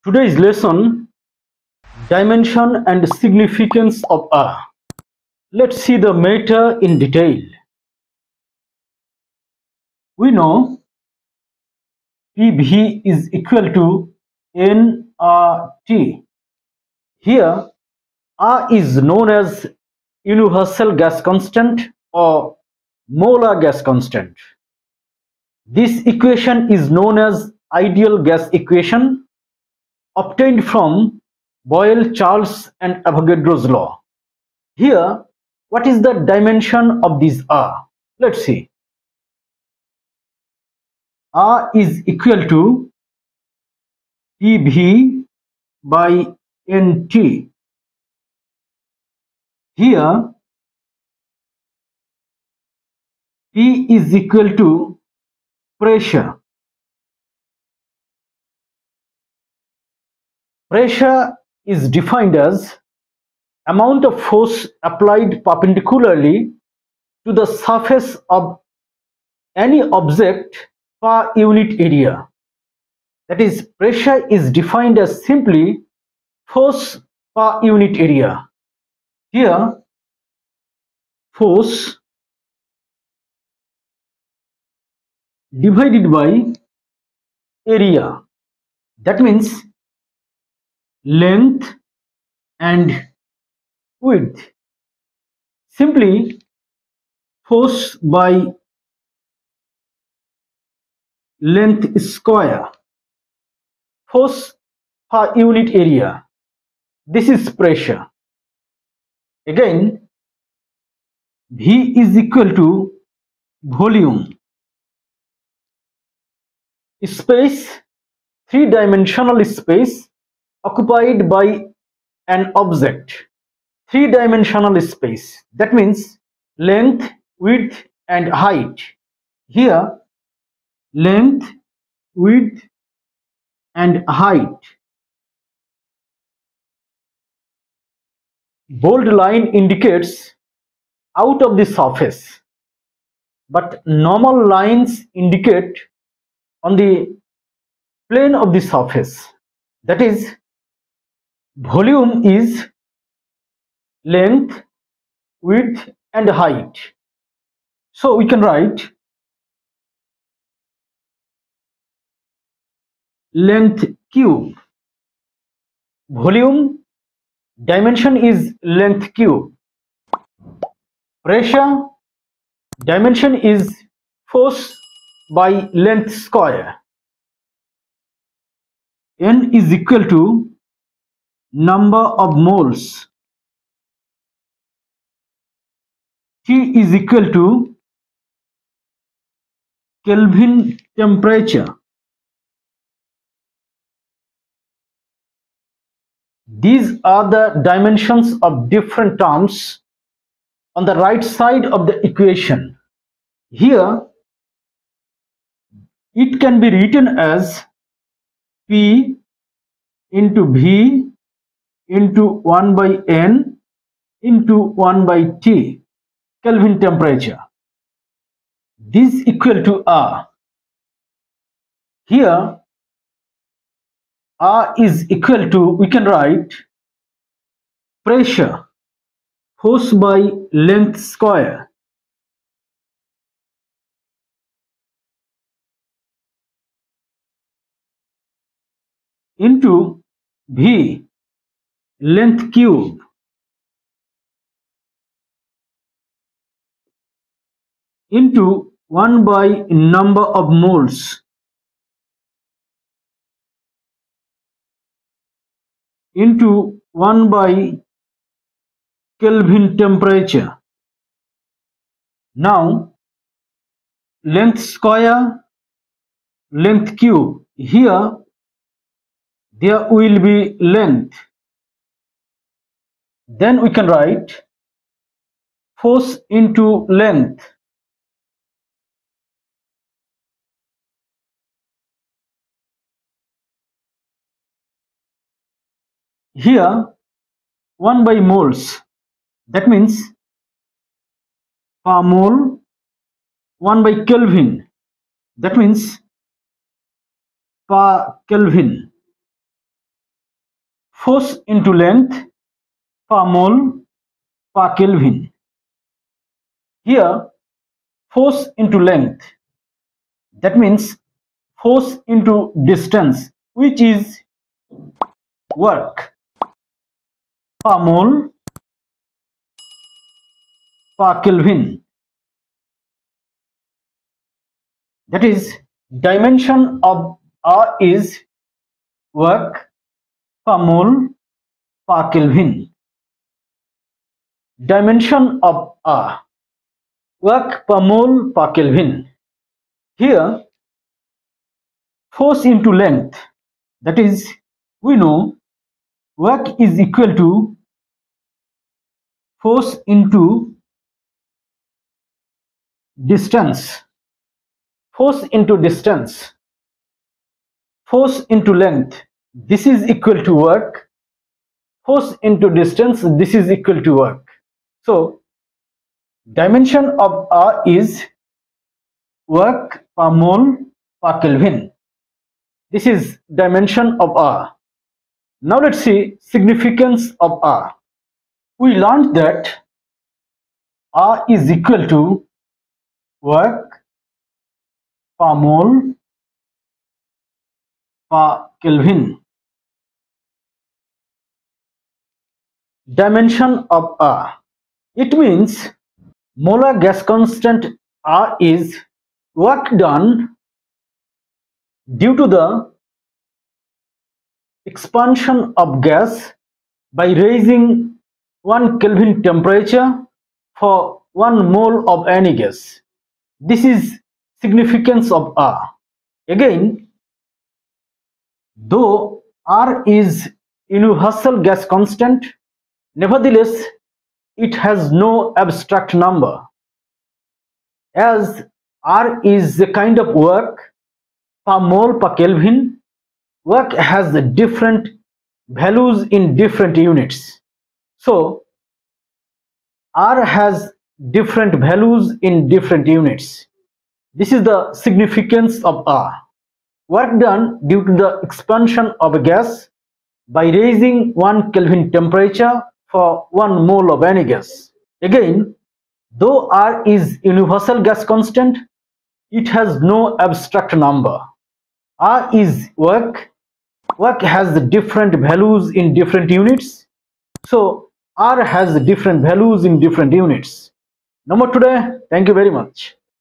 Today's lesson: dimension and significance of A. Let's see the matter in detail. We know PV is equal to nRT. Here, R is known as universal gas constant or molar gas constant. This equation is known as ideal gas equation, obtained from Boyle, Charles and Avogadro's law. Here, what is the dimension of this R? Let's see. R is equal to PV by NT. Here, P is equal to pressure. Pressure is defined as amount of force applied perpendicularly to the surface of any object per unit area. That is, pressure is defined as simply force per unit area. Here, force divided by area. That means length and width. Simply force by length square. Force per unit area. This is pressure. Again, V is equal to volume. Space, three-dimensional space occupied by an object. Three-dimensional space. That means length, width and height. Here, length, width and height. Bold line indicates out of the surface, but normal lines indicate on the plane of the surface. That is, volume is length, width and height. So we can write length cube. Volume dimension is length cube. Pressure dimension is force by length square. N is equal to number of moles. T is equal to Kelvin temperature. These are the dimensions of different terms on the right side of the equation. Here, it can be written as P into V into 1 by N into 1 by T, Kelvin temperature. This equal to R. Here, R is equal to, we can write pressure, force by length square. Into V, length cube. Into 1 by number of moles. Into 1 by Kelvin temperature. Now, length square, length cube. Here, there will be length. Then we can write force into length. Here, 1 by moles. That means per mole, 1 by Kelvin. That means per Kelvin. force into length per mole per Kelvin. Here, force into length, that means force into distance, which is work per mole per Kelvin. That is, dimension of R is work per mole per Kelvin. Dimension of R, work per mole per Kelvin. Here, force into length, that is, we know work is equal to force into distance. Force into distance, force into length, this is equal to work. Force into distance, this is equal to work. So, dimension of R is work per mole per Kelvin. This is dimension of R. Now let's see significance of R. We learned that R is equal to work per mole per Kelvin. Dimension of R. It means molar gas constant R is work done due to the expansion of gas by raising 1 Kelvin temperature for 1 mole of any gas. This is significance of R. Again, though R is universal gas constant, nevertheless it has no abstract number. As R is a kind of work per mole per Kelvin, work has different values in different units. So R has different values in different units. This is the significance of R. Work done due to the expansion of a gas by raising 1 Kelvin temperature for 1 mole of any gas. Again, though R is universal gas constant, it has no abstract number. R is work. Work has different values in different units. So R has different values in different units. No more today. Thank you very much.